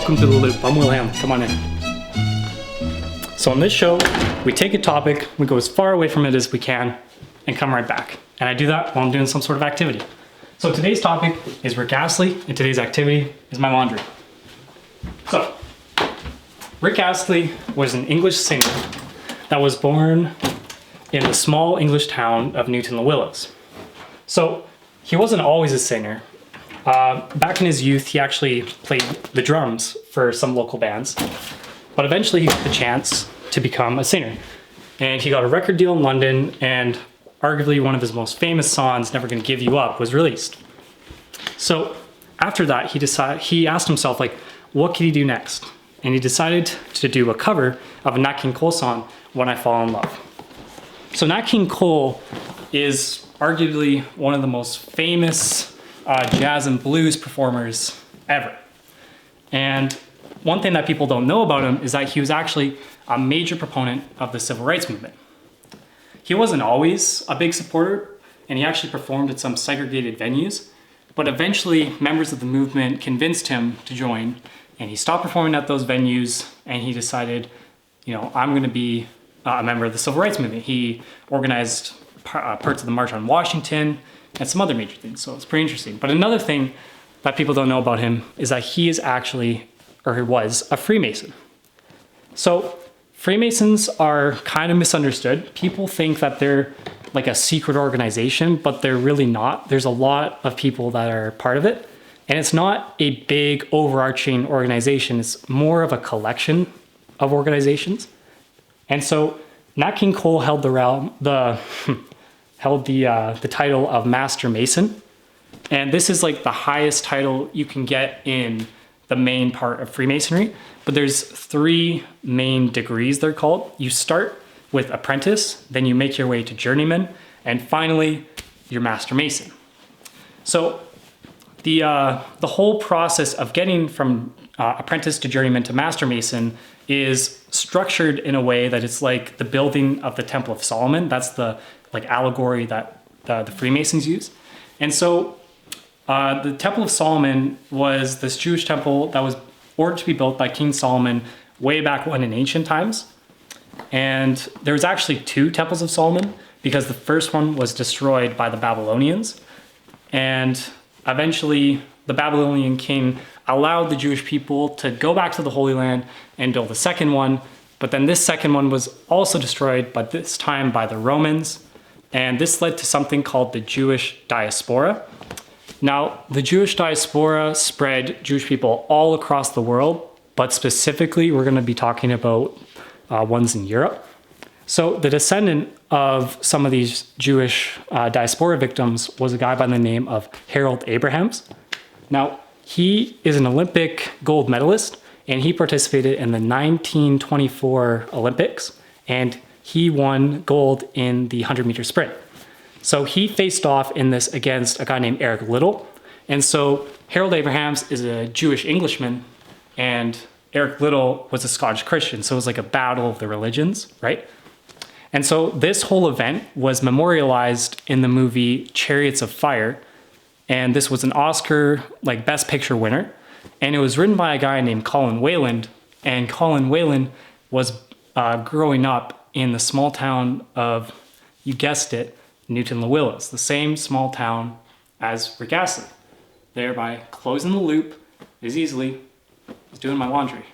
Welcome to The Loop. I'm Will Ham. Come on in. So on this show, we take a topic, we go as far away from it as we can, and come right back. And I do that while I'm doing some sort of activity. So today's topic is Rick Astley, and today's activity is my laundry. So, Rick Astley was an English singer that was born in the small English town of Newton-le-Willows. So, he wasn't always a singer. Back in his youth, he actually played the drums for some local bands, but eventually he got the chance to become a singer. And he got a record deal in London, and arguably one of his most famous songs, Never Gonna Give You Up, was released. So after that, he asked himself, like, what could he do next? And he decided to do a cover of a Nat King Cole song, When I Fall in Love. So Nat King Cole is arguably one of the most famous jazz and blues performers ever. And one thing that people don't know about him is that he was actually a major proponent of the civil rights movement. He wasn't always a big supporter, and he actually performed at some segregated venues, but eventually members of the movement convinced him to join, and he stopped performing at those venues, and he decided, I'm gonna be a member of the civil rights movement. He organized parts of the March on Washington, and some other major things, so it's pretty interesting. But another thing that people don't know about him is that he is actually, or he was, a Freemason. So Freemasons are kind of misunderstood. People think that they're like a secret organization, but they're really not. There's a lot of people that are part of it, and it's not a big overarching organization. It's more of a collection of organizations. And so Nat King Cole held the title of Master Mason. And this is like the highest title you can get in the main part of Freemasonry. But there's 3 main degrees, they're called. You start with apprentice, then you make your way to journeyman, and finally, you're Master Mason. So the whole process of getting from apprentice to journeyman to Master Mason is structured in a way that it's like the building of the Temple of Solomon. That's the allegory that the Freemasons use. And so the Temple of Solomon was this Jewish temple that was ordered to be built by King Solomon way back when in ancient times. And there was actually 2 temples of Solomon, because the first one was destroyed by the Babylonians. And eventually the Babylonian king allowed the Jewish people to go back to the Holy Land and build a second one. But then this second one was also destroyed, but this time by the Romans. And this led to something called the Jewish diaspora. Now, the Jewish diaspora spread Jewish people all across the world, but specifically we're going to be talking about ones in Europe. So the descendant of some of these Jewish diaspora victims was a guy by the name of Harold Abrahams. Now, he is an Olympic gold medalist, and he participated in the 1924 Olympics, and he won gold in the 100-meter sprint. So he faced off in this against a guy named Eric Liddell. And so Harold Abrahams is a Jewish Englishman, and Eric Liddell was a Scottish Christian. So it was like a battle of the religions, right? And so this whole event was memorialized in the movie Chariots of Fire. And this was an Oscar, Best Picture winner. And it was written by a guy named Colin Wayland. And Colin Wayland was growing up in the small town of, you guessed it, Newton-le-Willows, the same small town as Rick Astley. Thereby closing the loop as easily as doing my laundry.